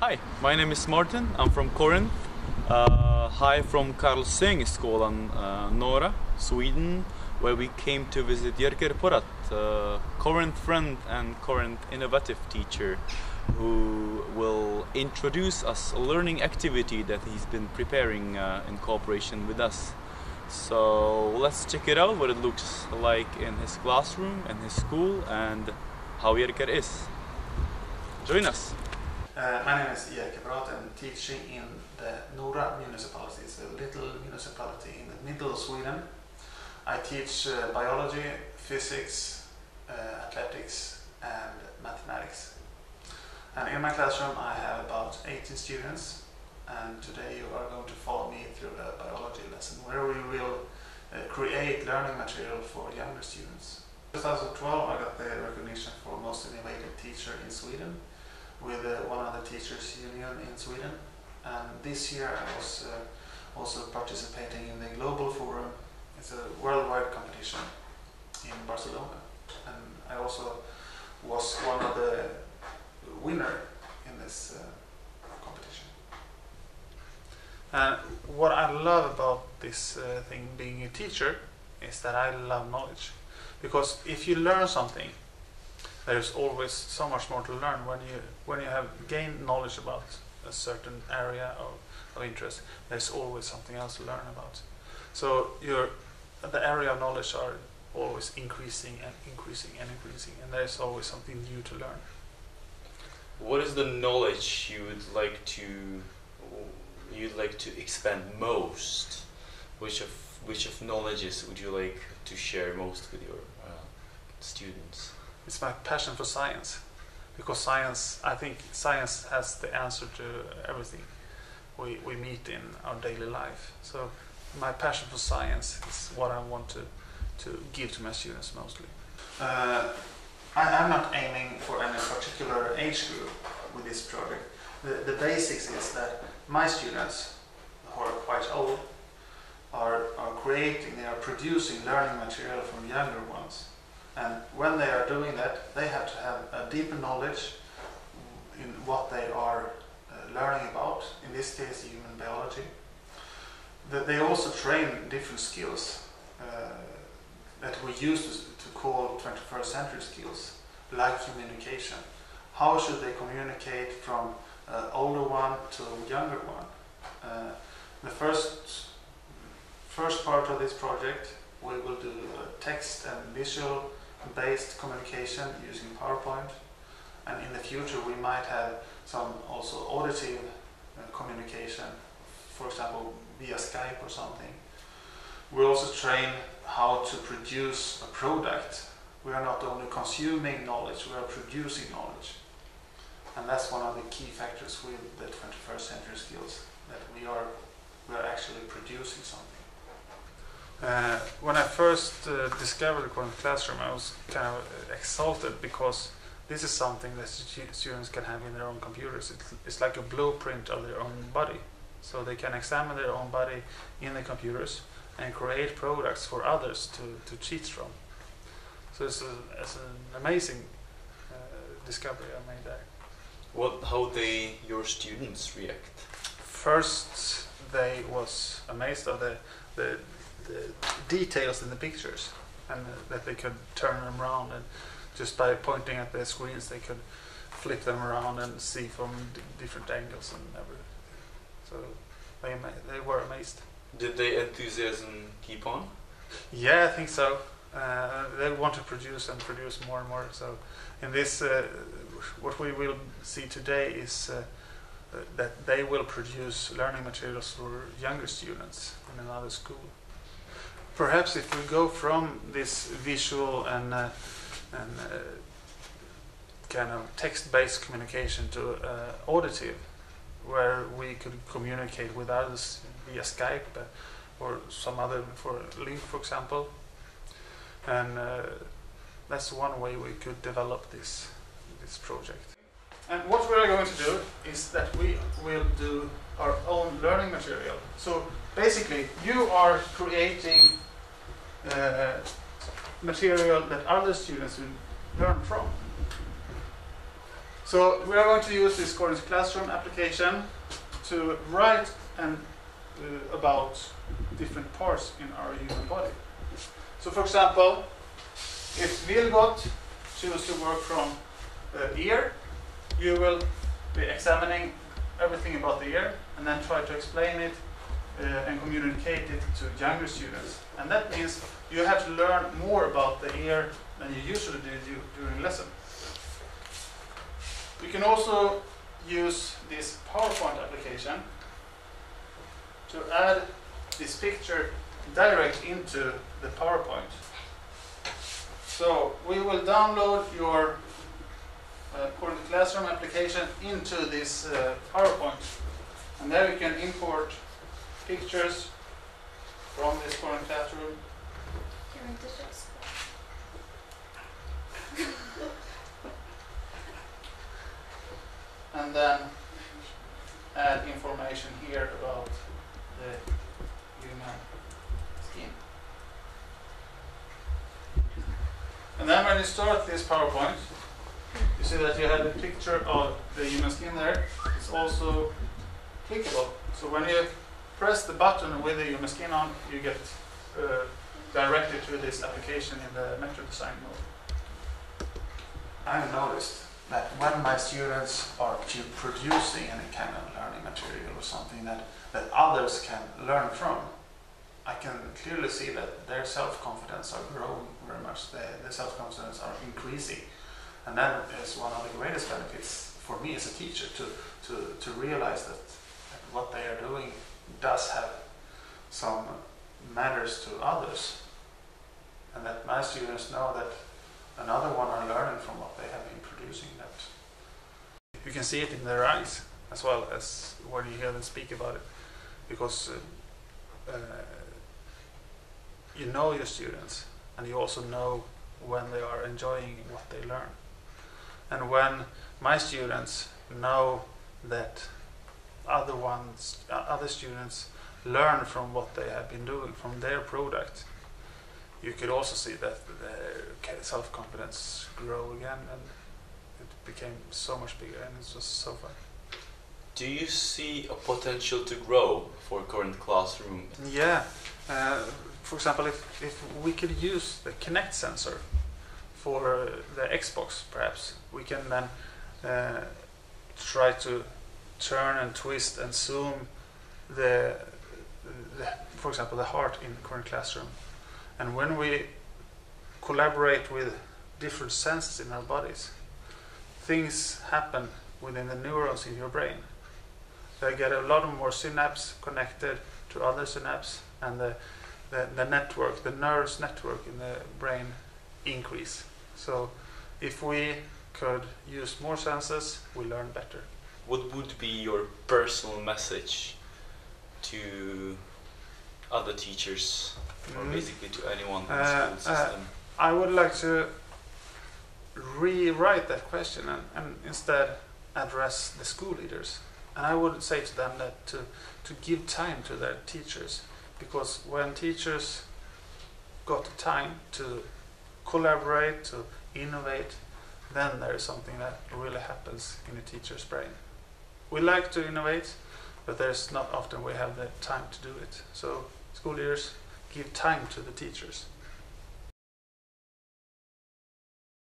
Hi, my name is Martin. I'm from Corinth. Hi from Karlsängskolan, Nora, Sweden, where we came to visit Jerker Porat, Corinth friend and Corinth Innovative teacher, who will introduce us a learning activity that he's been preparing in cooperation with us. So let's check it out, what it looks like in his classroom and his school, and how Jerker is. Join us. My name is Jerker Porat. I'm teaching in the Nora municipality. It's a little municipality in the middle of Sweden. I teach biology, physics, athletics and mathematics. And in my classroom I have about 18 students, and today you are going to follow me through a biology lesson where we will create learning material for younger students. In 2012 I got the recognition for most innovative teacher in Sweden with one of the teachers union in Sweden, and this year I was also participating in the global forum. It's a worldwide competition in Barcelona, and I also was one of the winner in this competition. What I love about this thing, being a teacher, is that I love knowledge, because if you learn something, there's always so much more to learn. When you have gained knowledge about a certain area of interest, there's always something else to learn about. So the area of knowledge are always increasing and increasing and increasing, and there's always something new to learn. What is the knowledge you'd like to expand most? Which of knowledges would you like to share most with your students? It's my passion for science, because I think science has the answer to everything we meet in our daily life. So my passion for science is what I want to give to my students mostly. I'm not aiming for any particular age group with this project. The basics is that my students, who are quite old, are producing learning material from younger ones. And when they are doing that, they have to have a deeper knowledge in what they are learning about, in this case human biology. They also train different skills that we used to call 21st century skills, like communication. How should they communicate from older one to younger one? The first part of this project, we will do text and visual based communication using PowerPoint, and in the future we might have some also auditive communication, for example via Skype or something. We also train how to produce a product. We are not only consuming knowledge, we are producing knowledge, and that's one of the key factors with the 21st century skills, that we are actually producing something. When I first discovered the Corinth Classroom, I was kind of exalted, because this is something that students can have in their own computers. It's like a blueprint of their own body, so they can examine their own body in the computers and create products for others to teach from. So it's an amazing discovery I made there. How your students react? First, they was amazed of the details in the pictures, and that they could turn them around, and just by pointing at the screens they could flip them around and see from different angles and everything. So they were amazed. Did the enthusiasm keep on? Yeah, I think so. They want to produce more and more. So in this, what we will see today is that they will produce learning materials for younger students in another school. Perhaps if we go from this visual and kind of text-based communication to auditive, where we could communicate with others via Skype or some other link, for example, and that's one way we could develop this project. And what we are going to do is that we will do our own learning material. So basically, you are creating material that other students will learn from. So we are going to use this Corinth Classroom application to write about different parts in our human body. So for example, if Vilgot chooses to work from the ear, you will be examining everything about the ear and then try to explain it and communicate it to younger students. And that means you have to learn more about the ear than you usually do during lesson. You can also use this PowerPoint application to add this picture direct into the PowerPoint. So we will download your Corinth Classroom application into this PowerPoint, and there you can import pictures from this Corinth Classroom. And then add information here about the human skin. And then when you start this PowerPoint, you see that you have a picture of the human skin there. It's also clickable. So when you press the button with the human skin on, you get directed to this application in the Metro Design mode. I've noticed that when my students are producing any kind of learning material or something that others can learn from, I can clearly see that their self-confidence are growing very much. Their self-confidence are increasing. And that is one of the greatest benefits for me as a teacher, to realize that what they are doing does have some matters to others. And that my students know that another one are learning from what they have been producing. That you can see it in their eyes as well as when you hear them speak about it, because you know your students, and you also know when they are enjoying what they learn. And when my students know that other students learn from what they have been doing, from their product, you could also see that their self-confidence grow again, and it became so much bigger, and it was so fun. Do you see a potential to grow for Corinth Classroom? Yeah. For example, if we could use the Kinect sensor for the Xbox, perhaps, we can then try to turn and twist and zoom for example, the heart in Corinth Classroom. And when we collaborate with different senses in our bodies, things happen within the neurons in your brain. They get a lot more synapses connected to other synapses, and the network, the nerves network in the brain increase. So if we could use more senses, we learn better. What would be your personal message to other teachers, or basically to anyone in the school system? I would like to rewrite that question and instead address the school leaders. And I would say to them that to give time to their teachers, because when teachers got the time to collaborate, to innovate, then there is something that really happens in a teacher's brain. We like to innovate, but there's not often we have the time to do it. So school leaders, give time to the teachers.